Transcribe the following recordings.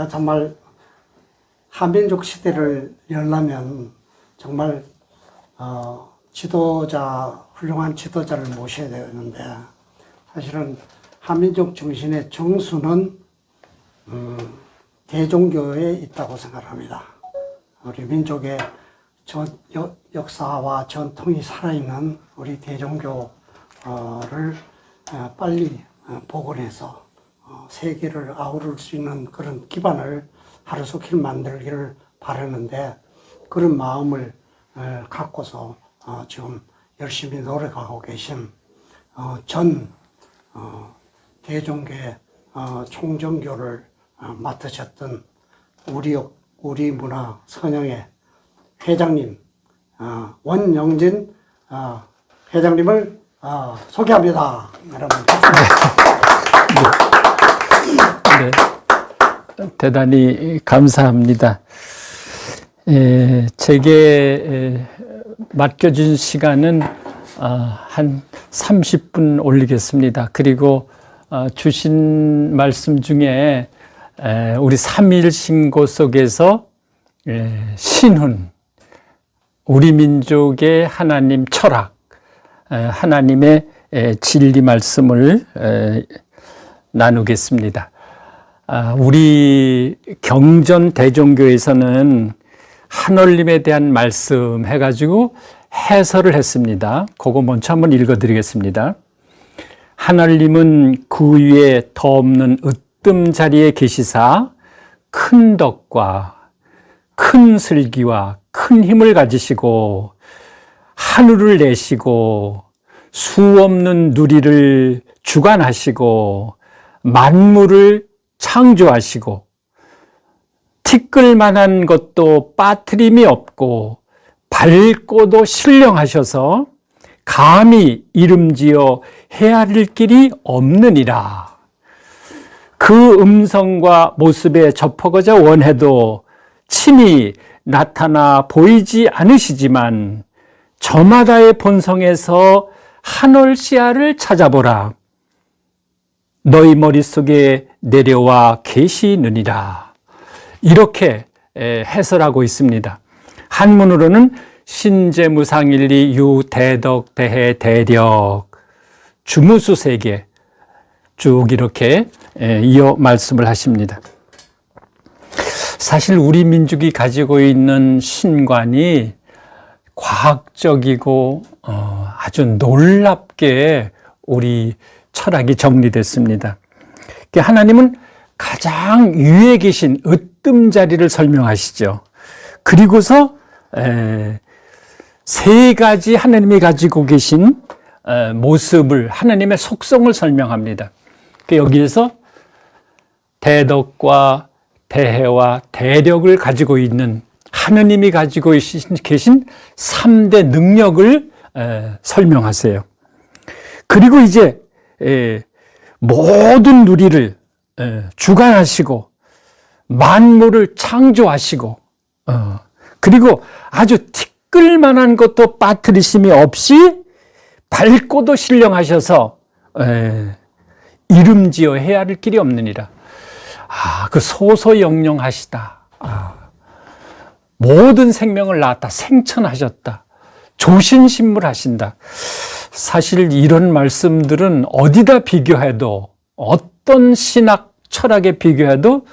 정말 한민족 시대를 열려면 정말 훌륭한 지도자를 모셔야 되는데, 사실은 한민족 정신의 정수는 대종교에 있다고 생각합니다. 우리 민족의 역사와 전통이 살아있는 우리 대종교를 빨리 복원해서 세계를 아우를 수 있는 그런 기반을 하루속히 만들기를 바라는데, 그런 마음을 갖고서 지금 열심히 노력하고 계신 전 대종교의 총정교를 맡으셨던 우리 문화 선영회 회장님 원영진 회장님을 소개합니다. 여러분. 네, 대단히 감사합니다. 제게 맡겨준 시간은 한 30분 올리겠습니다. 그리고 주신 말씀 중에 우리 3.1 신고 속에서 신훈, 우리 민족의 하나님 철학, 하나님의 진리 말씀을 나누겠습니다. 우리 경전 대종교에서는 한올림에 대한 말씀 해가지고 해설을 했습니다. 그거 먼저 한번 읽어드리겠습니다. 한올림은 그 위에 더 없는 으뜸 자리에 계시사 큰 덕과 큰 슬기와 큰 힘을 가지시고 하늘을 내시고 수 없는 누리를 주관하시고 만물을 창조하시고 티끌만한 것도 빠트림이 없고 밝고도 신령하셔서 감히 이름지어 헤아릴 길이 없느니라. 그 음성과 모습에 접하고자 원해도 친히 나타나 보이지 않으시지만 저마다의 본성에서 한올 씨알을 찾아보라. 너희 머릿속에 내려와 계시느니라. 이렇게 해설하고 있습니다. 한문으로는 신재무상일리 유대덕 대해 대력 주무수 세계 쭉 이렇게 이어 말씀을 하십니다. 사실 우리 민족이 가지고 있는 신관이 과학적이고 아주 놀랍게 우리 철학이 정리됐습니다. 하나님은 가장 위에 계신 으뜸자리를 설명하시죠. 그리고서 세 가지 하나님이 가지고 계신 모습을, 하나님의 속성을 설명합니다. 여기에서 대덕과 대해와 대력을 가지고 있는 하나님이 가지고 계신 3대 능력을 설명하세요. 그리고 이제 모든 누리를 주관하시고 만물을 창조하시고 그리고 아주 티끌만한 것도 빠뜨리심이 없이 밝고도 신령하셔서 이름지어 헤아릴 길이 없느니라. 그 소소영령하시다. 모든 생명을 낳았다. 생천하셨다. 조신신물하신다. 사실 이런 말씀들은 어디다 비교해도, 어떤 신학 철학에 비교해도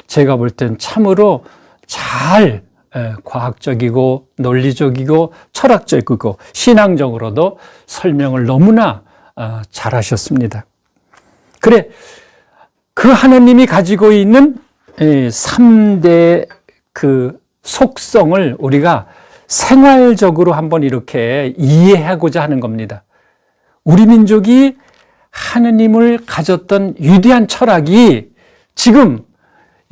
제가 볼 땐 참으로 잘 과학적이고 논리적이고 철학적이고 신앙적으로도 설명을 너무나 잘 하셨습니다. 그래, 그 하나님이 가지고 있는 3대 그 속성을 우리가 생활적으로 한번 이렇게 이해하고자 하는 겁니다. 우리 민족이 하느님을 가졌던 위대한 철학이 지금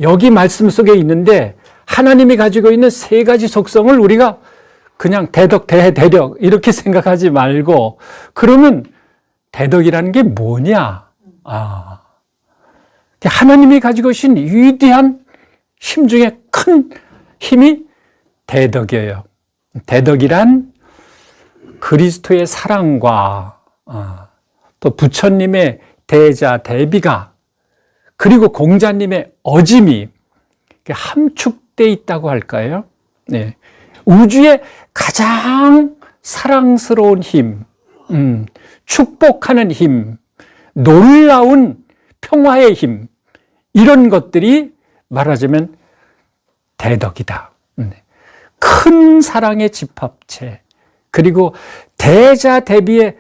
여기 말씀 속에 있는데, 하나님이 가지고 있는 세 가지 속성을 우리가 그냥 대덕, 대해, 대력 이렇게 생각하지 말고, 그러면 대덕이라는 게 뭐냐? 하나님이 가지고 계신 위대한 힘 중에 큰 힘이 대덕이에요. 대덕이란 그리스도의 사랑과 또 부처님의 대자 대비가 그리고 공자님의 어짐이 함축되어 있다고 할까요? 네. 우주의 가장 사랑스러운 힘, 축복하는 힘, 놀라운 평화의 힘, 이런 것들이 말하자면 대덕이다. 큰 사랑의 집합체, 그리고 대자대비의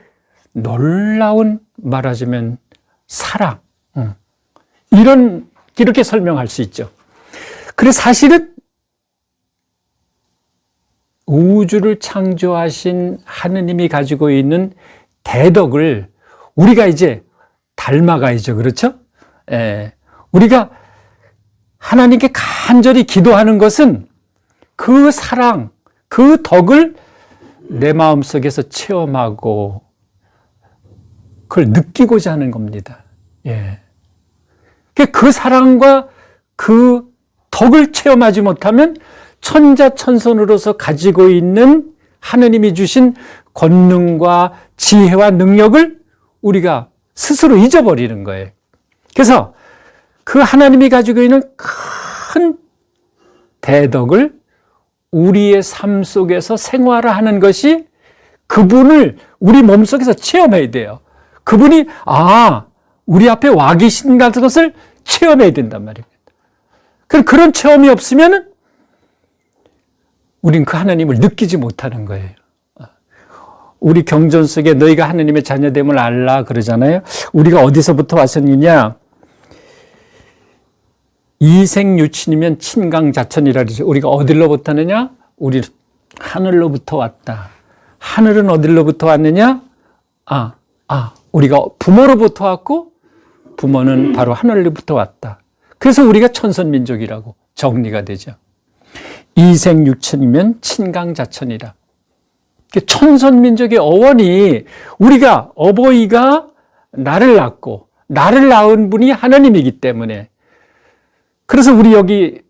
놀라운 말하자면 사랑, 이렇게 설명할 수 있죠. 그래서 사실은 우주를 창조하신 하느님이 가지고 있는 대덕을 우리가 이제 닮아가야죠. 그렇죠? 우리가 하나님께 간절히 기도하는 것은 그 사랑, 그 덕을 내 마음속에서 체험하고 그걸 느끼고자 하는 겁니다. 그 사랑과 그 덕을 체험하지 못하면 천자천손으로서 가지고 있는 하느님이 주신 권능과 지혜와 능력을 우리가 스스로 잊어버리는 거예요. 그래서 그 하나님이 가지고 있는 큰 대덕을 우리의 삶 속에서 생활하는 것이 그분을 우리 몸속에서 체험해야 돼요. 그분이 우리 앞에 와 계신 같은 것을 체험해야 된단 말입니다. 그런 체험이 없으면 우린 그 하나님을 느끼지 못하는 거예요. 우리 경전 속에 너희가 하나님의 자녀됨을 알라 그러잖아요. 우리가 어디서부터 왔었느냐? 이생유친이면 친강자천이라 그러죠. 우리가 어디로부터 왔느냐? 우리 하늘로부터 왔다. 하늘은 어디로부터 왔느냐? 우리가 부모로부터 왔고 부모는 바로 하늘로부터 왔다. 그래서 우리가 천선민족이라고 정리가 되죠. 이생유천이면 친강자천이라. 천선민족의 어원이 우리가 어버이가 나를 낳고 나를 낳은 분이 하나님이기 때문에, 그래서 우리 여기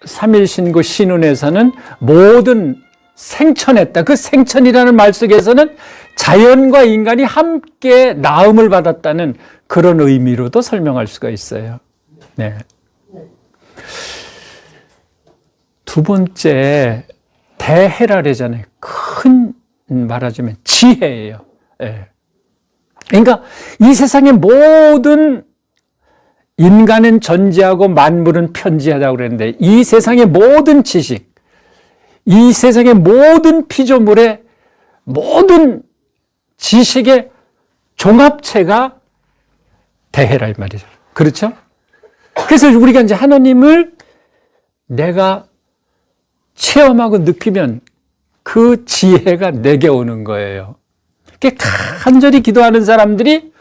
삼일신고 신운에서는 모든 생천했다. 그 생천이라는 말 속에서는 자연과 인간이 함께 낳음을 받았다는 그런 의미로도 설명할 수가 있어요. 네. 두 번째, 대해라래잖아요. 큰 말하자면 지혜예요. 그러니까 이 세상의 모든 인간은 전지하고 만물은 편지하다고 그랬는데, 이 세상의 모든 지식, 이 세상의 모든 피조물의 모든 지식의 종합체가 대해라 이 말이죠. 그렇죠? 그래서 우리가 이제 하나님을 내가 체험하고 느끼면 그 지혜가 내게 오는 거예요. 간절히 기도하는 사람들이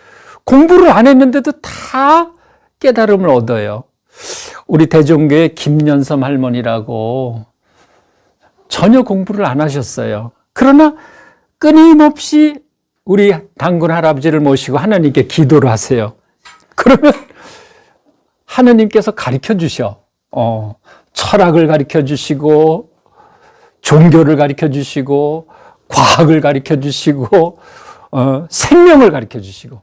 공부를 안 했는데도 다 깨달음을 얻어요. 우리 대종교의 김연섬 할머니라고 전혀 공부를 안 하셨어요. 그러나 끊임없이 우리 당군 할아버지를 모시고 하나님께 기도를 하세요. 그러면 하나님께서 가르쳐 주셔. 철학을 가르쳐 주시고, 종교를 가르쳐 주시고, 과학을 가르쳐 주시고, 생명을 가르쳐 주시고.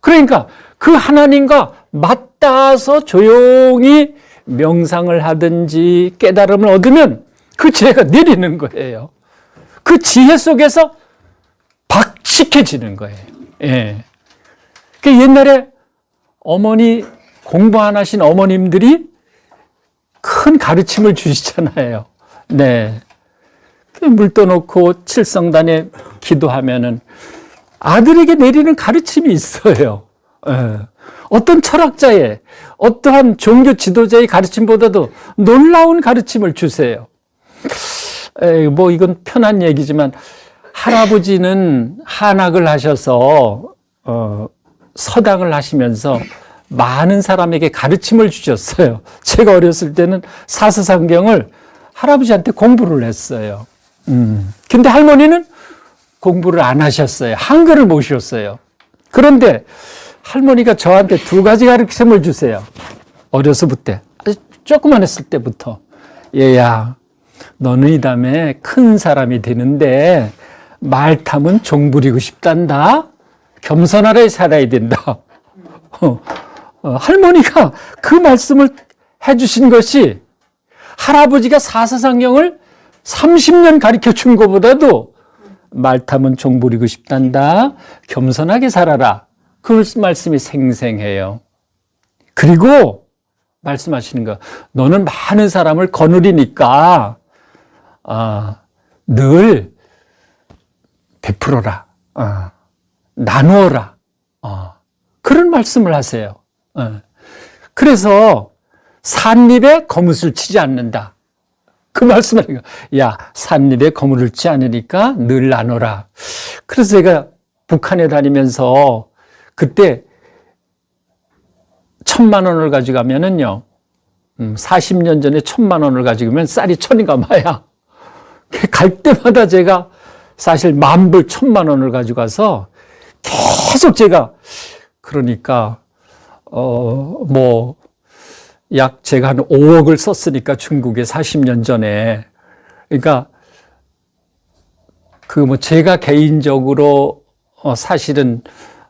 그러니까 그 하나님과 맞닿아서 조용히 명상을 하든지 깨달음을 얻으면 그 지혜가 내리는 거예요. 그 지혜 속에서 박식해지는 거예요. 그 옛날에 어머니, 공부 안 하신 어머님들이 큰 가르침을 주시잖아요. 네. 물 떠놓고 칠성단에 기도하면은 아들에게 내리는 가르침이 있어요. 어떤 철학자의, 어떠한 종교 지도자의 가르침보다도 놀라운 가르침을 주세요. 뭐 이건 편한 얘기지만 할아버지는 한학을 하셔서 서당을 하시면서 많은 사람에게 가르침을 주셨어요. 제가 어렸을 때는 사서상경을 할아버지한테 공부를 했어요. 근데 할머니는 공부를 안 하셨어요. 한글을 모셨어요. 그런데 할머니가 저한테 두 가지 가르침을 주세요. 어려서부터, 아주 조그만 했을 때부터. 얘야, 너는 이 다음에 큰 사람이 되는데 말 타면 종 부리고 싶단다. 겸손하게 살아야 된다. 할머니가 그 말씀을 해주신 것이 할아버지가 사사상경을 30년 가르쳐 준 것보다도 말 타면 종 부리고 싶단다. 겸손하게 살아라. 그 말씀이 생생해요. 그리고 말씀하시는 거, 너는 많은 사람을 거느리니까 늘 베풀어라. 나누어라. 그런 말씀을 하세요. 그래서 삿입에 거뭇을 치지 않는다. 그 말씀을 해요. 야, 삿입에 거물을 치지 않으니까 늘 나눠라. 그래서 제가 북한에 다니면서 그때 1,000만 원을 가져가면은요, 40년 전에 1,000만 원을 가져가면 쌀이 1,000인가 마야. 갈 때마다 제가 사실 10,000불 1,000만 원을 가져가서 계속 제가, 그러니까 약 제가 한 5억을 썼으니까 중국에 40년 전에. 그러니까 제가 개인적으로 사실은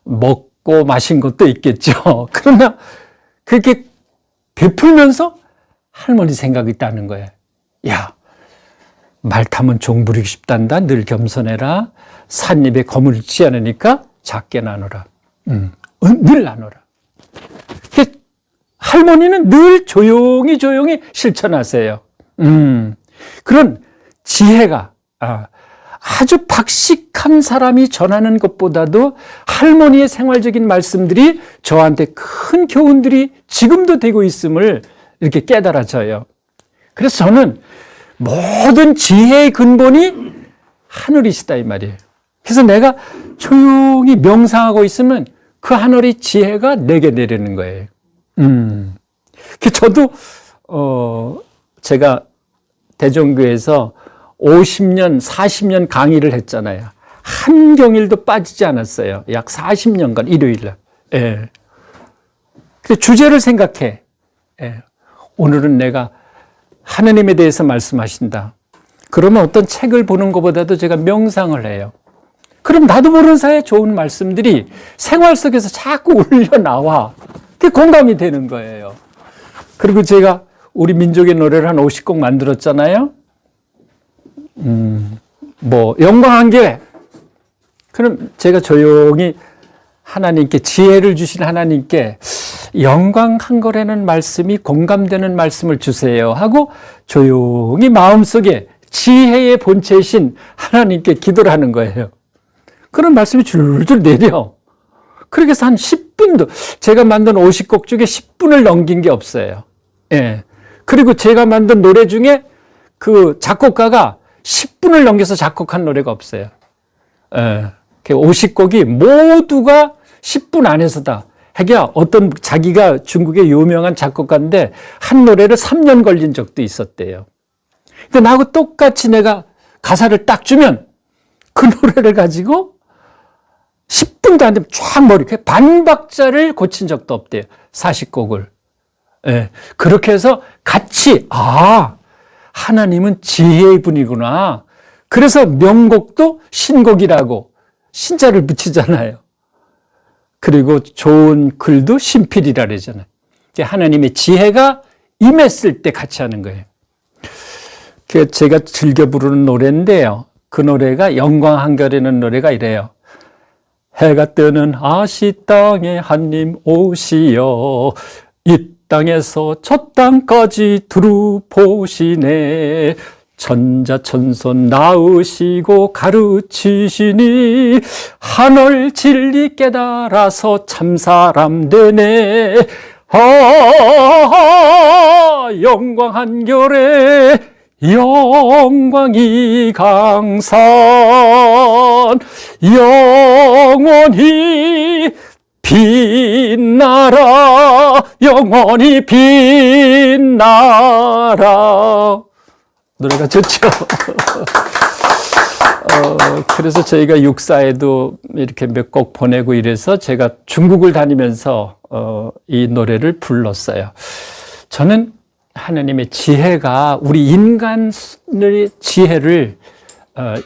먹고 마신 것도 있겠죠. 그러나 그렇게 베풀면서 할머니 생각이 있다는 거예요. 야, 말 타면 종 부리고 싶단다. 늘 겸손해라. 삿입에 거물지 않으니까 작게 나누라. 늘 나누라. 할머니는 늘 조용히 실천하세요. 그런 지혜가 아주 박식한 사람이 전하는 것보다도 할머니의 생활적인 말씀들이 저한테 큰 교훈들이 지금도 되고 있음을 이렇게 깨달아져요. 그래서 저는 모든 지혜의 근본이 하늘이시다 이 말이에요. 그래서 내가 조용히 명상하고 있으면 그 하늘의 지혜가 내게 내리는 거예요. 저도 제가 대종교에서 50년, 40년 강의를 했잖아요. 한 경일도 빠지지 않았어요. 약 40년간 일요일날. 예. 그 주제를 생각해. 예. 오늘은 내가 하느님에 대해서 말씀하신다. 그러면 어떤 책을 보는 것보다도 제가 명상을 해요. 그럼 나도 모르는 사이에 좋은 말씀들이 생활 속에서 자꾸 울려 나와. 그게 공감이 되는 거예요. 그리고 제가 우리 민족의 노래를 한 50곡 만들었잖아요. 영광한 교회. 그럼 제가 조용히 하나님께, 지혜를 주신 하나님께 영광한 거라는 말씀이 공감되는 말씀을 주세요 하고 조용히 마음속에 지혜의 본체이신 하나님께 기도를 하는 거예요. 그런 말씀이 줄줄 내려. 그렇게 해서 한 10분도, 제가 만든 50곡 중에 10분을 넘긴 게 없어요. 예. 그리고 제가 만든 노래 중에 그 작곡가가 10분을 넘겨서 작곡한 노래가 없어요. 예. 50곡이 모두가 10분 안에서 다. 하기야 어떤 자기가 중국의 유명한 작곡가인데 한 노래를 3년 걸린 적도 있었대요. 근데 나하고 똑같이 내가 가사를 딱 주면 그 노래를 가지고 10분도 안 되면 쫙 머리, 반박자를 고친 적도 없대요. 40곡을. 예. 그렇게 해서 같이, 하나님은 지혜의 분이구나. 그래서 명곡도 신곡이라고 신자를 붙이잖아요. 그리고 좋은 글도 신필이라 그러잖아요. 하나님의 지혜가 임했을 때 같이 하는 거예요. 제가 즐겨 부르는 노래인데요. 그 노래가 영광 한결이라는 노래가 이래요. 해가 뜨는 아시 땅에 한님 오시어 이 땅에서 저 땅까지 두루 보시네. 천자천손 낳으시고 가르치시니 하늘 진리 깨달아서 참사람 되네. 영광 한결에 영광이 강산 영원히 빛나라 영원히 빛나라. 노래가 좋죠. 그래서 저희가 육사에도 이렇게 몇 곡 보내고 이래서 제가 중국을 다니면서 이 노래를 불렀어요. 저는 하나님의 지혜가 우리 인간의 지혜를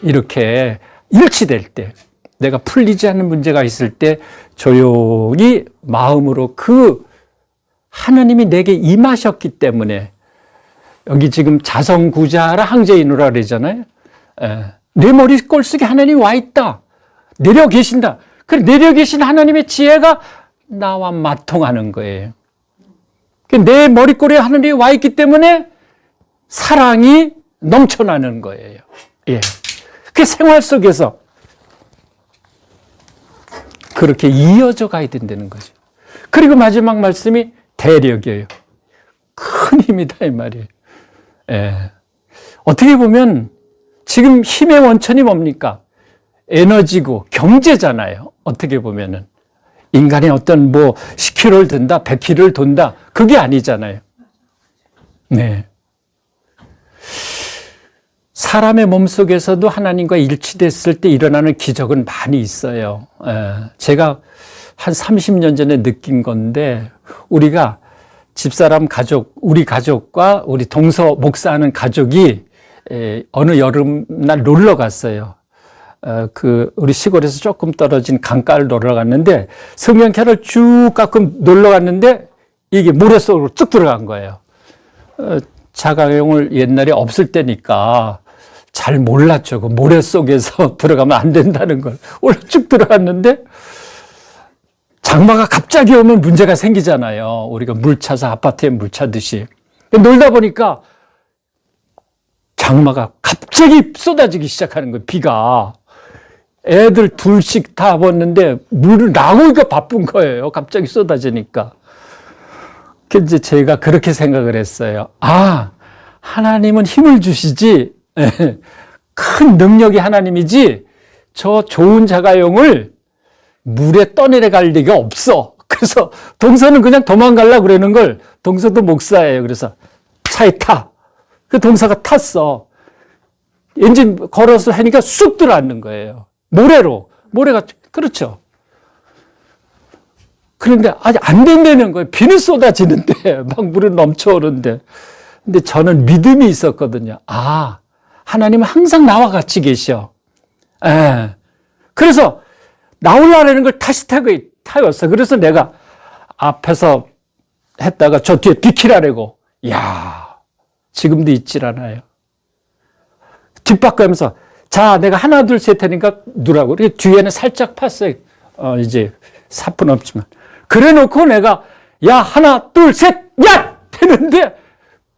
이렇게 일치될 때, 내가 풀리지 않는 문제가 있을 때 조용히 마음으로 그 하나님이 내게 임하셨기 때문에 여기 지금 자성구자라 항제이누라 그러잖아요. 내 머리 꼴속에 하나님이 와 있다. 내려 계신다. 그래, 내려 계신 하나님의 지혜가 나와 맞통하는 거예요. 내 머리꼴에 하나님이 와 있기 때문에 사랑이 넘쳐나는 거예요. 예. 그 생활 속에서 그렇게 이어져 가야 된다는 거죠. 그리고 마지막 말씀이 대력이에요. 큰 힘이다 이 말이에요. 예. 어떻게 보면 지금 힘의 원천이 뭡니까? 에너지고 경제잖아요. 어떻게 보면은 인간의 어떤 뭐 10km를 든다, 100km를 돈다 그게 아니잖아요. 네. 사람의 몸속에서도 하나님과 일치됐을 때 일어나는 기적은 많이 있어요. 제가 한 30년 전에 느낀 건데 우리가 집사람 가족, 우리 가족과 우리 동서 목사하는 가족이 어느 여름날 놀러 갔어요. 우리 시골에서 조금 떨어진 강가를 놀러 갔는데 성면캐를 쭉 가끔 놀러 갔는데 이게 모래 속으로 쭉 들어간 거예요. 자가용을 옛날에 없을 때니까 잘 몰랐죠. 그 모래 속에서 들어가면 안 된다는 걸. 원래 쭉 들어갔는데 장마가 갑자기 오면 문제가 생기잖아요. 우리가 물 차서 아파트에 물 차듯이. 놀다 보니까 장마가 갑자기 쏟아지기 시작하는 거예요. 비가. 애들 둘씩 다 봤는데 물을 나오기가 바쁜 거예요. 갑자기 쏟아지니까. 이제 제가 그렇게 생각을 했어요. 아, 하나님은 힘을 주시지, 큰 능력이 하나님이지, 저 좋은 자가용을 물에 떠내려갈 리가 없어. 그래서 동서는 그냥 도망가려고 그러는 걸, 동서도 목사예요. 그래서 차에 타. 그 동서가 탔어. 엔진 걸어서 하니까 쑥 들어앉는 거예요. 모래가, 그렇죠. 그런데 아직 안 된다는 거예요. 비는 쏟아지는데, 막 물은 넘쳐오는데. 근데 저는 믿음이 있었거든요. 아, 하나님은 항상 나와 같이 계셔. 예. 그래서 나오려는 걸 다시 타였어. 그래서 내가 앞에서 했다가 저 뒤에 비키라고. 야, 지금도 있질 않아요. 뒷바퀴하면서 자, 내가 하나, 둘, 셋 하니까 누라고. 뒤에는 살짝 팠어요. 이제 사뿐 없지만. 그래 놓고 내가, 야, 하나, 둘, 셋, 야! 했는데,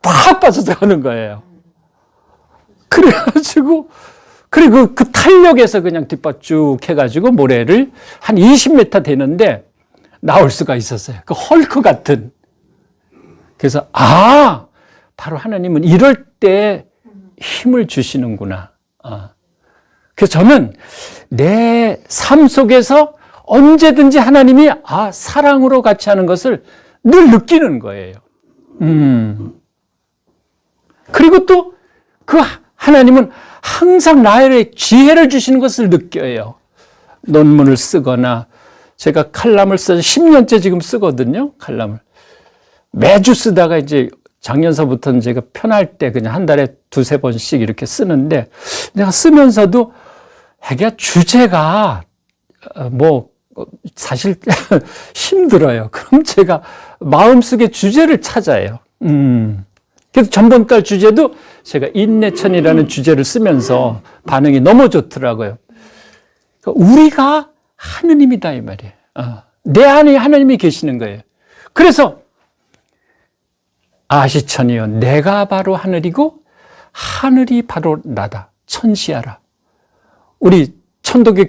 팍 빠져서 가는 거예요. 그래가지고, 그리고 그 탄력에서 그냥 뒷바 쭉 해가지고 모래를 한 20m 되는데 나올 수가 있었어요. 그 헐크 같은. 그래서, 아! 바로 하나님은 이럴 때 힘을 주시는구나. 그래서 저는 내 삶 속에서 언제든지 하나님이 사랑으로 같이 하는 것을 늘 느끼는 거예요. 그리고 또 그 하나님은 항상 나에게 지혜를 주시는 것을 느껴요. 논문을 쓰거나 제가 칼럼을 써서 10년째 지금 쓰거든요. 칼럼을. 매주 쓰다가 이제 작년서부터는 제가 편할 때 그냥 한 달에 2-3번씩 이렇게 쓰는데 내가 쓰면서도 이게 주제가 사실 힘들어요. 그럼 제가 마음속에 주제를 찾아요. 그래서 전번달 주제도 제가 인내천이라는 주제를 쓰면서 반응이 너무 좋더라고요. 우리가 하느님이다 이 말이에요. 내 안에 하나님이 계시는 거예요. 그래서 아시천이여 내가 바로 하늘이고 하늘이 바로 나다. 천시하라. 우리 천도교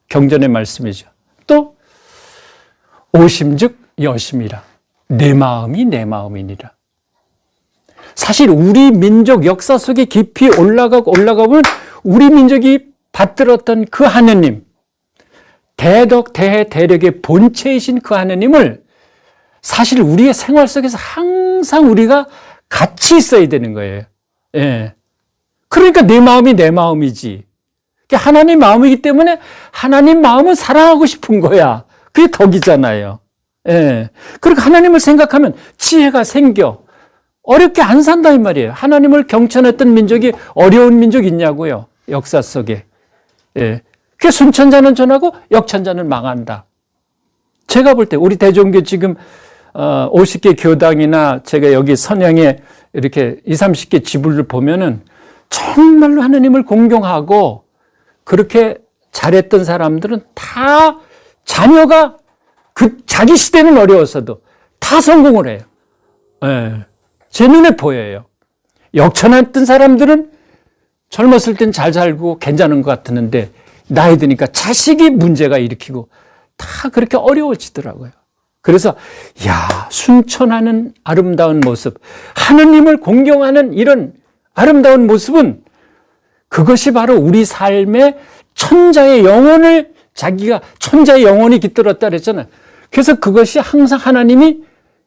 경전의 말씀이죠. 또 오심즉 여심이라. 내 마음이 내 마음이니라. 사실 우리 민족 역사 속에 깊이 올라가보면 우리 민족이 받들었던 그 하느님, 대덕 대해 대력의 본체이신 그 하느님을 사실 우리의 생활 속에서 항상 우리가 같이 있어야 되는 거예요. 예. 그러니까 내 마음이 내 마음이지. 하나님 마음이기 때문에 하나님 마음은 사랑하고 싶은 거야. 그게 덕이잖아요. 예. 그러니까 하나님을 생각하면 지혜가 생겨. 어렵게 안 산다 이 말이에요. 하나님을 경천했던 민족이 어려운 민족 있냐고요. 역사 속에. 예. 그 순천자는 전하고 역천자는 망한다. 제가 볼 때 우리 대종교 지금 50개 교당이나 제가 여기 선양에 이렇게 20, 30개 지부를 보면은 정말로 하나님을 공경하고 그렇게 잘했던 사람들은 다 자녀가 자기 시대는 어려웠어도 다 성공을 해요. 예, 제 눈에 보여요. 역천했던 사람들은 젊었을 땐 잘 살고 괜찮은 것 같았는데 나이 드니까 자식이 문제가 일으키고 다 그렇게 어려워지더라고요. 그래서 순천하는 아름다운 모습, 하느님을 공경하는 이런 아름다운 모습은 그것이 바로 우리 삶의 천자의 영혼을 자기가 천자의 영혼이 깃들었다 그랬잖아요. 그래서 그것이 항상 하나님이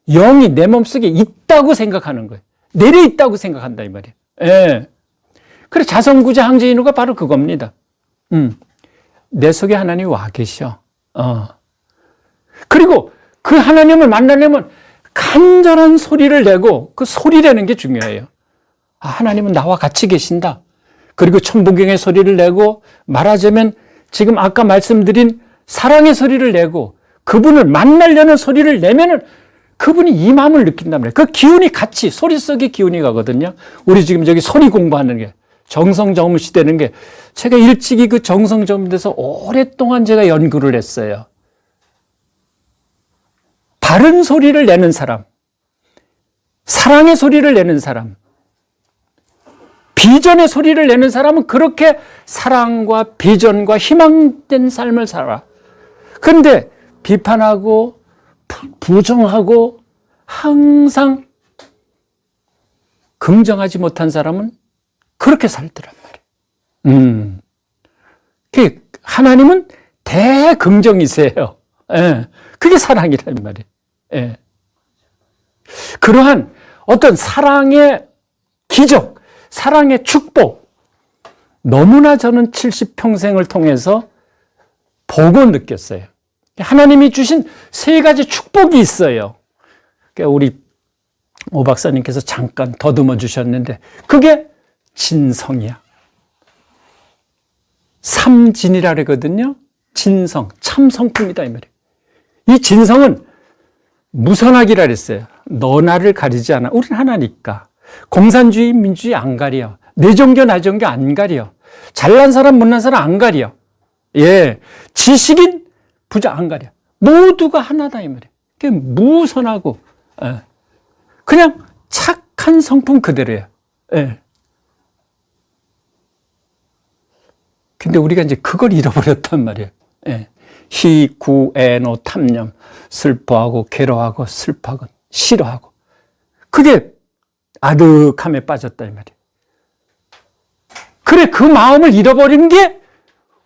영이 내 몸속에 있다고 생각하는 거예요. 내려 있다고 생각한다 이 말이에요. 예. 그래 자성구자 항제인후가 바로 그겁니다. 내 속에 하나님이 와 계셔. 그리고 그 하나님을 만나려면 간절한 소리를 내고 그 소리라는 게 중요해요. 하나님은 나와 같이 계신다. 그리고 천부경의 소리를 내고 말하자면 지금 아까 말씀드린 사랑의 소리를 내고 그분을 만나려는 소리를 내면은 그분이 이 마음을 느낀단 말이에요. 그 기운이 같이 소리 속에 기운이 가거든요. 우리 지금 저기 소리 공부하는 게 정성정음시 되는 게 제가 일찍이 그 정성정음돼서 오랫동안 제가 연구를 했어요. 바른 소리를 내는 사람, 사랑의 소리를 내는 사람, 비전의 소리를 내는 사람은 그렇게 사랑과 비전과 희망된 삶을 살아. 그런데 비판하고 부정하고 항상 긍정하지 못한 사람은 그렇게 살더란 말이에요. 하나님은 대긍정이세요. 예. 그게 사랑이란 말이에요. 예. 그러한 어떤 사랑의 기적, 사랑의 축복, 너무나 저는 70평생을 통해서 보고 느꼈어요. 하나님이 주신 세 가지 축복이 있어요. 우리 오 박사님께서 잠깐 더듬어 주셨는데 그게 진성이야. 삼진이라 그러거든요. 진성, 참 성품이다 이 말이에요. 이 진성은 무선하기라 그랬어요. 너 나를 가리지 않아. 우린 하나니까. 공산주의, 민주주의 안 가려. 내 종교, 나 종교 안 가려. 잘난 사람, 못난 사람 안 가려. 예, 지식인, 부자 안 가려. 모두가 하나다 이 말이에요. 그게 무선하고 그냥 착한 성품 그대로예요. 예. 근데 우리가 이제 그걸 잃어버렸단 말이에요. 예. 희, 구, 애노, 탐념, 슬퍼하고 괴로워하고 슬퍼하고 싫어하고 그게 아득함에 빠졌다 이 말이에요. 그래 그 마음을 잃어버린 게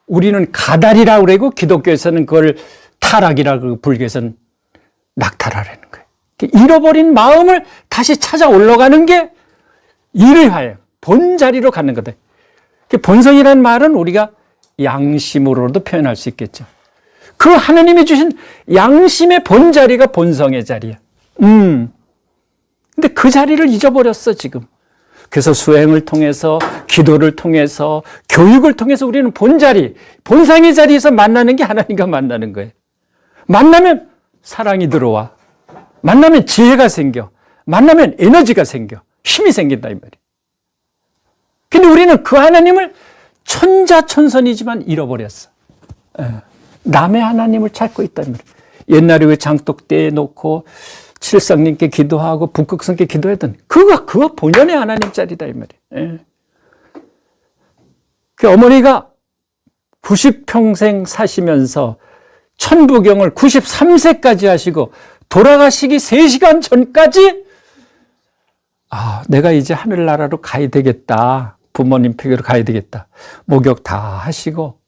우리는 가달이라고 그러고 기독교에서는 그걸 타락이라고 그러고 불교에서는 낙타라는 거예요. 잃어버린 마음을 다시 찾아 올라가는 게 일의화예요. 본자리로 가는 거다. 본성이라는 말은 우리가 양심으로도 표현할 수 있겠죠. 그 하나님이 주신 양심의 본자리가 본성의 자리야. 근데 그 자리를 잊어버렸어 지금. 그래서 수행을 통해서 기도를 통해서 교육을 통해서 우리는 본자리, 본상의 자리에서 만나는 게 하나님과 만나는 거예요. 만나면 사랑이 들어와. 만나면 지혜가 생겨. 만나면 에너지가 생겨. 힘이 생긴다 이 말이에요. 근데 우리는 그 하나님을 천자천선이지만 잃어버렸어. 남의 하나님을 찾고 있다 이 말이에요. 옛날에 왜 장독대에 놓고 칠성님께 기도하고 북극성께 기도했던 그거 본연의 하나님 자리다 이 말이에요. 그 어머니가 90평생 사시면서 천부경을 93세까지 하시고 돌아가시기 3시간 전까지 내가 이제 하늘나라로 가야 되겠다. 부모님 댁으로 가야 되겠다. 목욕 다 하시고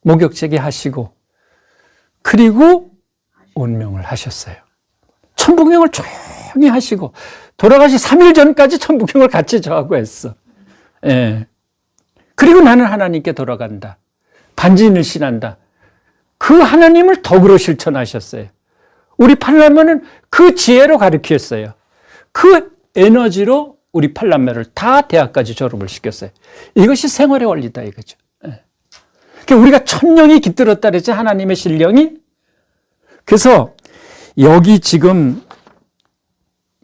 목욕제기 하시고 그리고 운명을 하셨어요. 천부경을 조용히 하시고 돌아가시 3일 전까지 천부경을 같이 저하고 했어. 예. 그리고 나는 하나님께 돌아간다. 반진을 신한다. 그 하나님을 덕으로 실천하셨어요. 우리 팔남매는 그 지혜로 가르쳤어요. 그 에너지로 우리 팔남매를 다 대학까지 졸업을 시켰어요. 이것이 생활의 원리다 이거죠. 예. 우리가 천령이 깃들었다 그랬죠. 하나님의 신령이. 그래서 여기 지금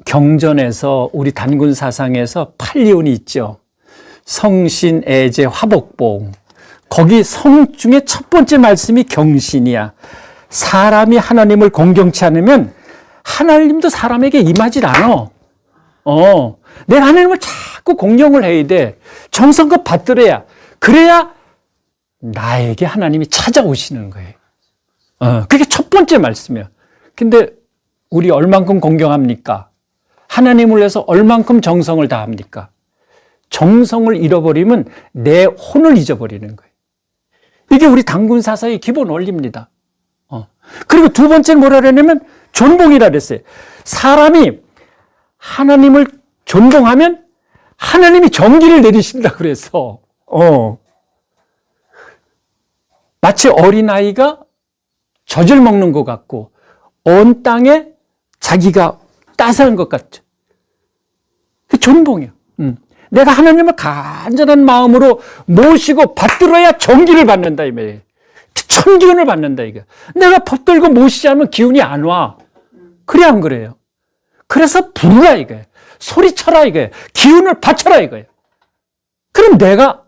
경전에서 우리 단군 사상에서 팔리온이 있죠. 성신, 애제, 화복봉. 거기 성 중에 첫 번째 말씀이 경신이야. 사람이 하나님을 공경치 않으면 하나님도 사람에게 임하질 않아. 내가 하나님을 자꾸 공경을 해야 돼. 정성껏 받들어야. 그래야 나에게 하나님이 찾아오시는 거예요. 그게 첫 번째 말씀이야. 근데 우리 얼만큼 공경합니까? 하나님을 위해서 얼만큼 정성을 다합니까? 정성을 잃어버리면 내 혼을 잊어버리는 거예요. 이게 우리 단군 사사의 기본 원리입니다. 그리고 두 번째는 뭐라 그러냐면 존봉이라 그랬어요. 사람이 하나님을 존봉하면 하나님이 정기를 내리신다 그래서 마치 어린아이가 젖을 먹는 것 같고 온 땅에 자기가 따스한 것 같죠. 그 존봉이야. 내가 하나님을 간절한 마음으로 모시고 받들어야 정기를 받는다 이 말이에요. 천기운을 받는다 이게. 내가 붙들고 모시지 않으면 기운이 안 와. 그래 안 그래요? 그래서 부르라 이거예요. 소리쳐라 이거예요. 기운을 바쳐라 이거예요. 그럼 내가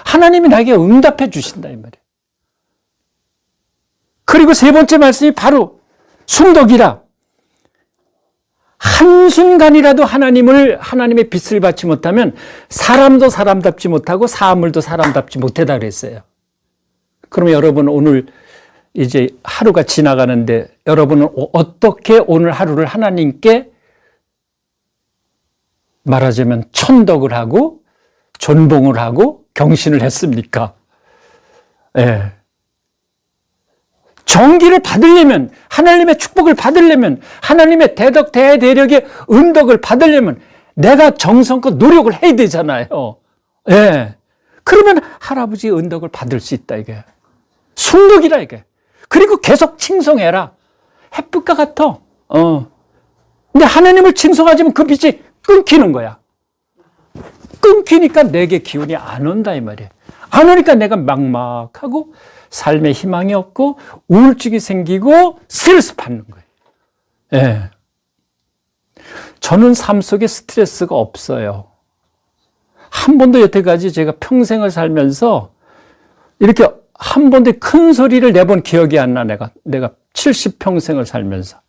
하나님이 나에게 응답해 주신다 이 말이에요. 그리고 세 번째 말씀이 바로 순덕이라. 한순간이라도 하나님의 빛을 받지 못하면 사람도 사람답지 못하고 사물도 사람답지 못하다 그랬어요. 그러면 여러분 오늘 이제 하루가 지나가는데 여러분은 어떻게 오늘 하루를 하나님께 말하자면 천덕을 하고 존봉을 하고 경신을 했습니까? 예. 정기를 받으려면, 하나님의 축복을 받으려면, 하나님의 대덕, 대대력의 은덕을 받으려면 내가 정성껏 노력을 해야 되잖아요. 예. 그러면 할아버지의 은덕을 받을 수 있다, 이게. 순덕이라, 이게. 그리고 계속 칭송해라. 햇빛과 같아. 근데 하나님을 칭송하지만 그 빛이 끊기는 거야. 끊기니까 내게 기운이 안 온다, 이 말이에요. 안 오니까 내가 막막하고 삶에 희망이 없고 우울증이 생기고 스트레스 받는 거예요. 예. 저는 삶 속에 스트레스가 없어요. 한 번도 여태까지 제가 평생을 살면서 이렇게 한 번도 큰 소리를 내본 기억이 안 나, 내가 70평생을 살면서.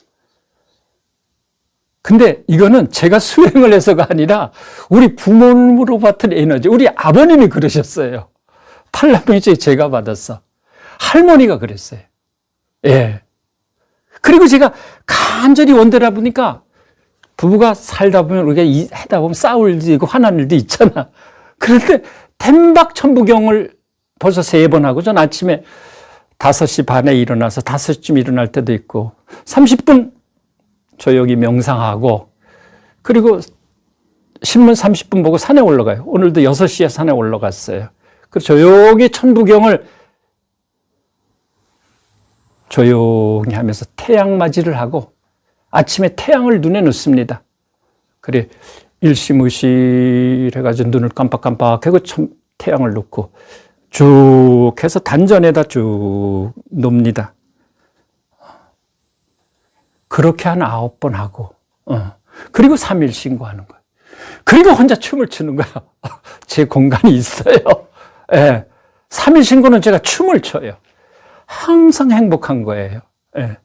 근데 이거는 제가 수행을 해서가 아니라 우리 부모님으로 받은 에너지, 우리 아버님이 그러셨어요. 팔남매째 제가 받았어. 할머니가 그랬어요. 예. 그리고 제가 간절히 원대라 보니까 부부가 살다 보면 우리가 하다 보면 싸울 일도 있고 화난 일도 있잖아. 그런데 텐박천부경을 벌써 3번 하고 전 아침에 5시 반에 일어나서 5시쯤 일어날 때도 있고 30분 조용히 명상하고 그리고 신문 30분 보고 산에 올라가요. 오늘도 6시에 산에 올라갔어요. 그리고 조용히 천부경을 조용히 하면서 태양 맞이를 하고 아침에 태양을 눈에 넣습니다. 그래 일시무실해가지고 눈을 깜빡깜빡하고 태양을 넣고 쭉 해서 단전에다 쭉 놓습니다. 그렇게 한 9번 하고 그리고 3일 신고하는 거예요. 그리고 혼자 춤을 추는 거야. 제 공간이 있어요. 예. 3일 신고는 제가 춤을 춰요. 항상 행복한 거예요. 예.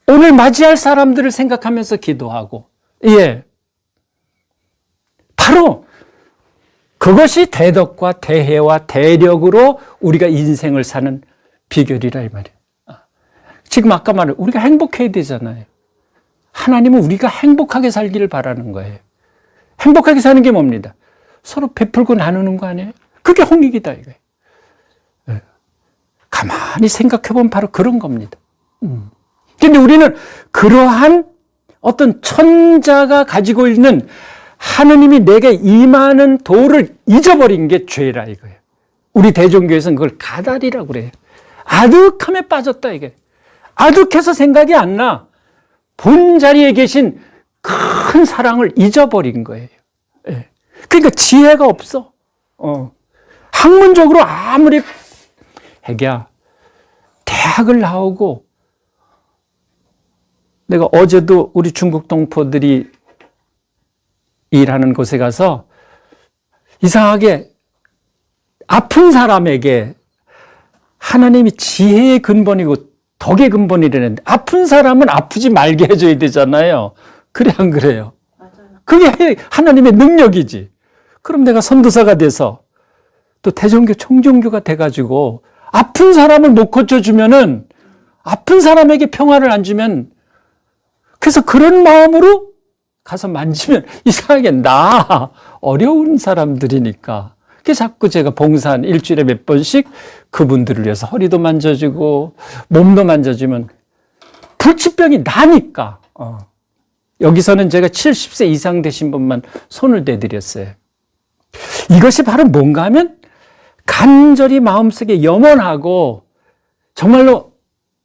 오늘 맞이할 사람들을 생각하면서 기도하고, 예. 바로 그것이 대덕과 대해와 대력으로 우리가 인생을 사는 비결이라 이 말이에요. 지금 아까 말한 우리가 행복해야 되잖아요. 하나님은 우리가 행복하게 살기를 바라는 거예요. 행복하게 사는 게 뭡니다? 서로 베풀고 나누는 거 아니에요? 그게 홍익이다 이거예요. 가만히 생각해보면 바로 그런 겁니다. 그런데 우리는 그러한 어떤 천자가 가지고 있는 하느님이 내게 임하는 도를 잊어버린 게 죄라 이거예요. 우리 대종교에서는 그걸 가달이라고 그래요. 아득함에 빠졌다 이게. 아득해서 생각이 안 나. 본 자리에 계신 큰 사랑을 잊어버린 거예요. 예. 그러니까 지혜가 없어. 학문적으로 아무리 애기야 대학을 나오고 내가 어제도 우리 중국 동포들이 일하는 곳에 가서 이상하게 아픈 사람에게 하나님이 지혜의 근본이고 덕의 근본이라는데 아픈 사람은 아프지 말게 해줘야 되잖아요. 그래 안 그래요? 그게 하나님의 능력이지. 그럼 내가 선도사가 돼서 또 대종교 총종교가 돼가지고 아픈 사람을 못 고쳐주면은 아픈 사람에게 평화를 안 주면 그래서 그런 마음으로 가서 만지면 이상하게 나 어려운 사람들이니까 그게 자꾸 제가 봉사한 일주일에 몇 번씩 그분들을 위해서 허리도 만져주고 몸도 만져주면 불치병이 나니까 여기서는 제가 70세 이상 되신 분만 손을 대드렸어요. 이것이 바로 뭔가 하면 간절히 마음속에 염원하고 정말로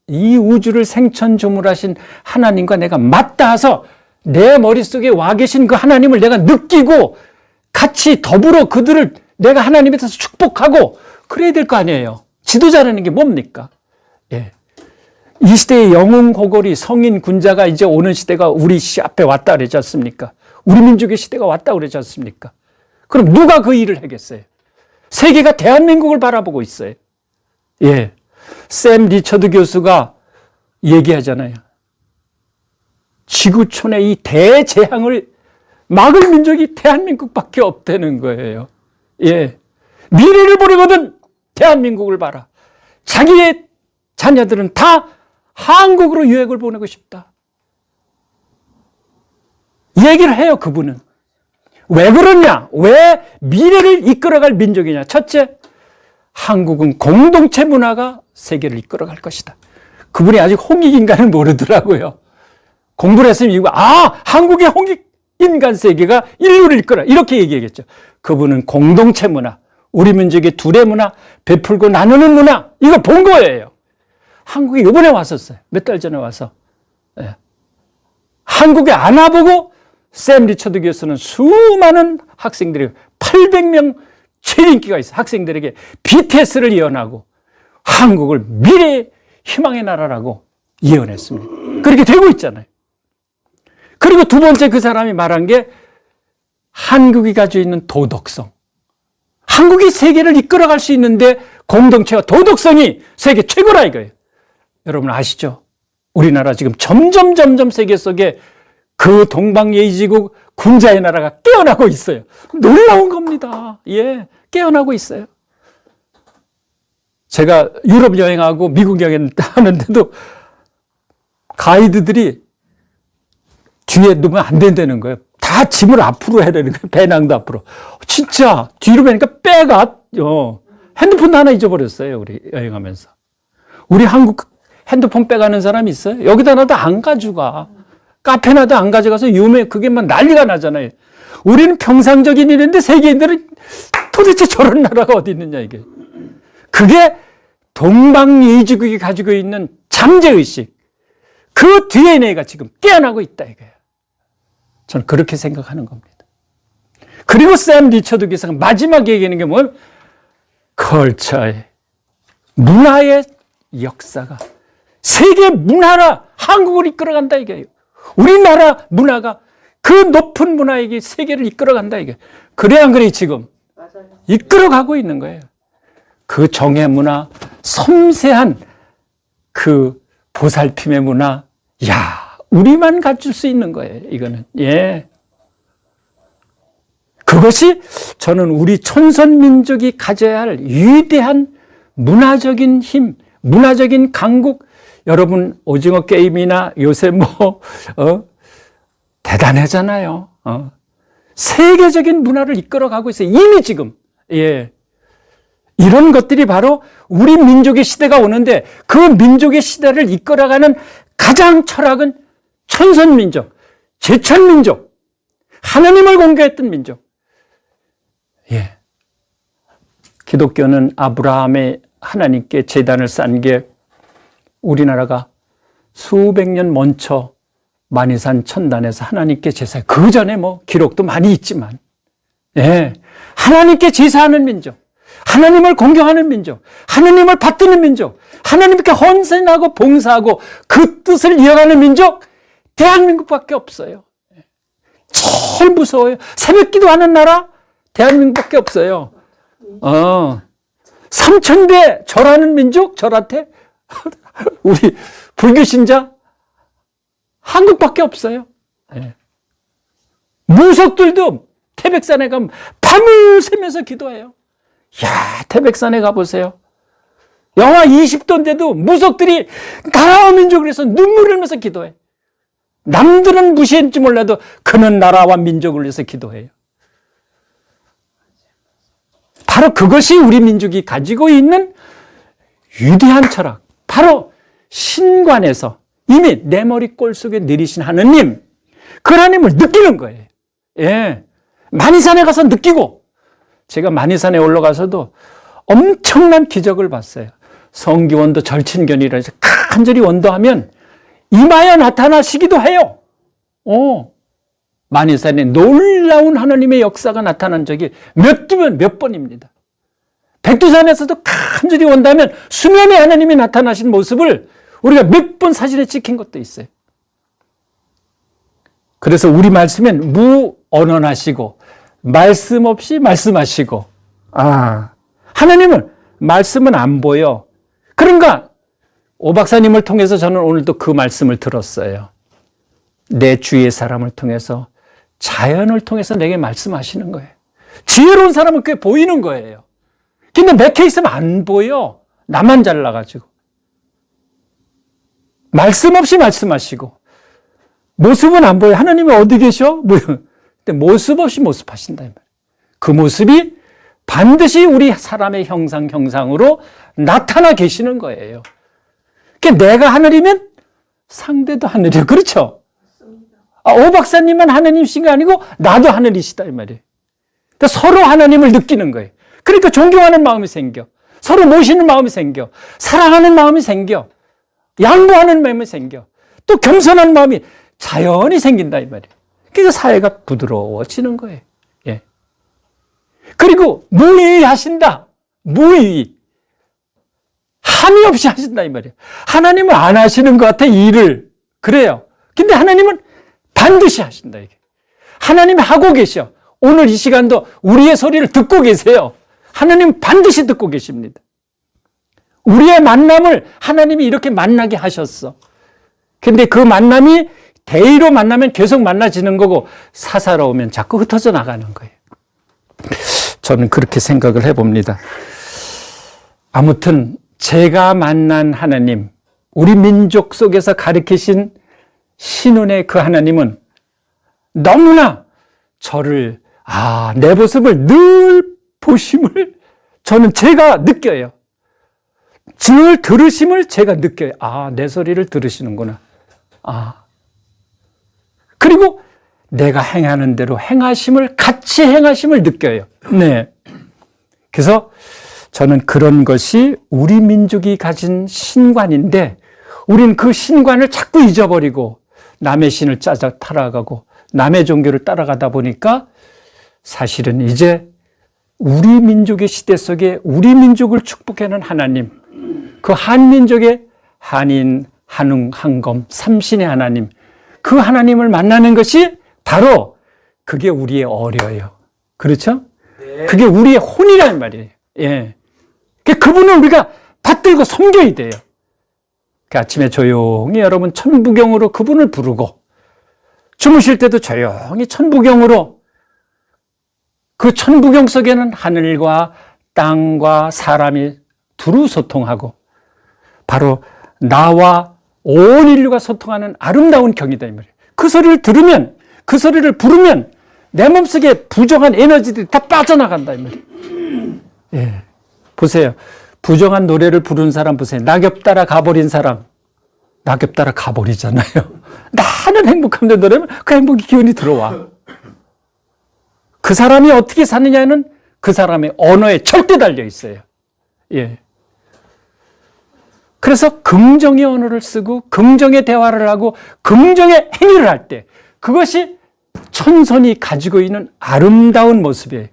이 우주를 생천조물하신 하나님과 내가 맞닿아서 내 머릿속에 와 계신 그 하나님을 내가 느끼고 같이 더불어 그들을 내가 하나님에 대해서 축복하고 그래야 될 거 아니에요. 지도자라는 게 뭡니까? 예. 이 시대의 영웅 고골이 성인 군자가 이제 오는 시대가 우리 앞에 왔다 그러지 않습니까? 우리 민족의 시대가 왔다 그러지 않습니까? 그럼 누가 그 일을 하겠어요? 세계가 대한민국을 바라보고 있어요. 예. 샘 리처드 교수가 얘기하잖아요. 지구촌의 이 대재앙을 막을 민족이 대한민국밖에 없다는 거예요. 예. 미래를 보려거든 대한민국을 봐라. 자기의 자녀들은 다 한국으로 유학을 보내고 싶다. 얘기를 해요, 그분은. 왜 그러냐? 왜 미래를 이끌어갈 민족이냐? 첫째, 한국은 공동체 문화가 세계를 이끌어갈 것이다. 그분이 아직 홍익인간을 모르더라고요. 공부를 했으면 이거 한국의 홍익인간 세계가 인류를 이끌어 이렇게 얘기하겠죠. 그분은 공동체 문화, 우리 민족의 둘의 문화, 베풀고 나누는 문화 이거 본 거예요. 한국에 이번에 왔었어요. 몇 달 전에 와서. 예. 한국에 안 와보고 샘 리처드 교수는 수많은 학생들이 800명 제일 인기가 있어요. 학생들에게 BTS를 예언하고 한국을 미래의 희망의 나라라고 예언했습니다. 그렇게 되고 있잖아요. 그리고 두 번째 그 사람이 말한 게 한국이 가지고 있는 도덕성. 한국이 세계를 이끌어갈 수 있는데 공동체와 도덕성이 세계 최고라 이거예요. 여러분 아시죠? 우리나라 지금 점점 세계 속에 그 동방예의지국 군자의 나라가 깨어나고 있어요. 놀라운 겁니다. 예, 깨어나고 있어요. 제가 유럽 여행하고 미국 여행 하는데도 가이드들이 뒤에 놓으면 안 된다는 거예요. 다 짐을 앞으로 해야 되는 거예요. 배낭도 앞으로. 진짜 뒤로 빼니까 빼가 핸드폰도 하나 잊어버렸어요. 우리 여행하면서. 우리 한국 핸드폰 빼가는 사람 있어요? 여기다 놔도 안 가져가. 카페나도 안 가져가서 그게 막 난리가 나잖아요. 우리는 평상적인 일인데 세계인들은 도대체 저런 나라가 어디 있느냐 이게. 그게 동방예의지국이 가지고 있는 잠재의식. 그 DNA가 지금 깨어나고 있다 이거예요. 저는 그렇게 생각하는 겁니다. 그리고 샘 리처드 교수가 마지막에 얘기하는 게 뭐냐면 컬처의 문화의 역사가 세계 문화라 한국을 이끌어간다 이거예요. 우리나라 문화가 그 높은 문화에게 세계를 이끌어간다 이게. 그래 안 그래 지금? 맞아요. 이끌어가고 있는 거예요. 그 정의 문화, 섬세한 그 보살핌의 문화, 우리만 갖출 수 있는 거예요. 이거는 예. 그것이 저는 우리 천선민족이 가져야 할 위대한 문화적인 힘, 문화적인 강국. 여러분 오징어 게임이나 요새 대단하잖아요. 세계적인 문화를 이끌어가고 있어요. 이미 지금. 예. 이런 것들이 바로 우리 민족의 시대가 오는데 그 민족의 시대를 이끌어가는 가장 철학은 천선민족, 제천민족, 하나님을 공개했던 민족. 예. 기독교는 아브라함의 하나님께 제단을 쌓은 게 우리나라가 수백 년 먼저 만이산 천단에서 하나님께 제사, 그 전에 기록도 많이 있지만, 예. 하나님께 제사하는 민족, 하나님을 공경하는 민족, 하나님을 받드는 민족, 하나님께 헌신하고 봉사하고 그 뜻을 이어가는 민족, 대한민국밖에 없어요. 제일 무서워요. 새벽 기도하는 나라 대한민국밖에 없어요. 3,000배 절하는 민족, 절한테 우리 불교 신자 한국밖에 없어요. 무속들도 태백산에 가면 밤을 새면서 기도해요. 야, 태백산에 가보세요. 영하 20도인데도 무속들이 나라와 민족을 위해서 눈물을 흘리면서 기도해. 남들은 무시했는지 몰라도 그는 나라와 민족을 위해서 기도해요. 바로 그것이 우리 민족이 가지고 있는 위대한 철학. 바로 신관에서 이미 내 머리 꼴 속에 내리신 하느님, 그 하나님을 느끼는 거예요. 예. 만이산에 가서 느끼고, 제가 만이산에 올라가서도 엄청난 기적을 봤어요. 성기원도 절친견이라 해서 간절히 원도하면 이마에 나타나시기도 해요. 만이산에 놀라운 하나님의 역사가 나타난 적이 몇 번입니다. 백두산에서도 간절히 원다면 수면에 하나님이 나타나신 모습을 우리가 몇 번 사진에 찍힌 것도 있어요. 그래서 우리 말씀엔 무언언하시고 말씀 없이 말씀하시고, 하나님은 말씀은 안 보여. 그런가 오 박사님을 통해서 저는 오늘도 그 말씀을 들었어요. 내 주위의 사람을 통해서, 자연을 통해서 내게 말씀하시는 거예요. 지혜로운 사람은 그게 보이는 거예요. 근데 내 케이스는 안 보여. 나만 잘나가지고. 말씀 없이 말씀하시고 모습은 안 보여. 하나님이 어디 계셔? 근데 모습 없이 모습하신다. 그 모습이 반드시 우리 사람의 형상으로 나타나 계시는 거예요. 그러니까 내가 하늘이면 상대도 하늘이에요. 그렇죠? 오 박사님만 하나님이신 게 아니고 나도 하늘이시다 이 말이에요. 그러니까 서로 하나님을 느끼는 거예요. 그러니까 존경하는 마음이 생겨. 서로 모시는 마음이 생겨. 사랑하는 마음이 생겨. 양보하는 마음이 생겨. 또 겸손한 마음이 자연히 생긴다 이 말이에요. 그러니까 사회가 부드러워지는 거예요. 예. 그리고 무의하신다. 무의. 함이 없이 하신다 이 말이에요. 하나님은 안 하시는 것 같아 일을. 그래요. 근데 하나님은 반드시 하신다 이게. 하나님이 하고 계셔. 오늘 이 시간도 우리의 소리를 듣고 계세요. 하나님 반드시 듣고 계십니다. 우리의 만남을 하나님이 이렇게 만나게 하셨어. 근데 그 만남이 대의로 만나면 계속 만나지는 거고 사사로우면 자꾸 흩어져 나가는 거예요. 저는 그렇게 생각을 해봅니다. 아무튼 제가 만난 하나님, 우리 민족 속에서 가르치신 신운의 그 하나님은 너무나 저를 내 모습을 늘 보심을 저는 제가 느껴요. 늘 들으심을 제가 느껴요. 내 소리를 들으시는구나. 그리고 내가 행하는 대로 행하심을, 같이 행하심을 느껴요. 네. 그래서 저는 그런 것이 우리 민족이 가진 신관인데, 우린 그 신관을 자꾸 잊어버리고 남의 신을 짜자 타락하고 남의 종교를 따라가다 보니까 사실은 이제 우리 민족의 시대 속에 우리 민족을 축복하는 하나님, 그 한민족의 한인, 한웅, 한검, 삼신의 하나님, 그 하나님을 만나는 것이 바로 그게 우리의 어려요. 그렇죠? 네. 그게 우리의 혼이란 말이에요. 예. 그분을 우리가 받들고 섬겨야 돼요. 그 아침에 조용히 여러분 천부경으로 그분을 부르고, 주무실 때도 조용히 천부경으로, 그 천부경 속에는 하늘과 땅과 사람이 두루 소통하고 바로 나와 온 인류가 소통하는 아름다운 경이다 이 말이에요. 그 소리를 들으면, 그 소리를 부르면 내 몸속에 부정한 에너지들이 다 빠져나간다 이 말이에요. 예. 보세요. 부정한 노래를 부르는 사람 보세요. 낙엽 따라 가버린 사람. 낙엽 따라 가버리잖아요. 나는 행복한데 노래면 그 행복의 기운이 들어와. 그 사람이 어떻게 사느냐는 그 사람의 언어에 절대 달려 있어요. 예. 그래서 긍정의 언어를 쓰고 긍정의 대화를 하고 긍정의 행위를 할 때 그것이 천선이 가지고 있는 아름다운 모습이에요.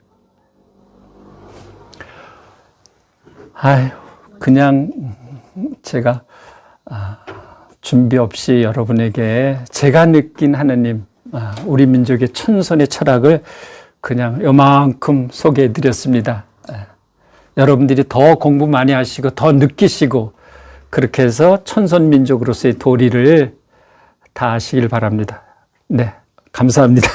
그냥 제가 준비 없이 여러분에게 제가 느낀 하느님, 우리 민족의 천선의 철학을 그냥 요만큼 소개해 드렸습니다. 여러분들이 더 공부 많이 하시고 더 느끼시고 그렇게 해서 천선 민족으로서의 도리를 다 하시길 바랍니다. 네, 감사합니다.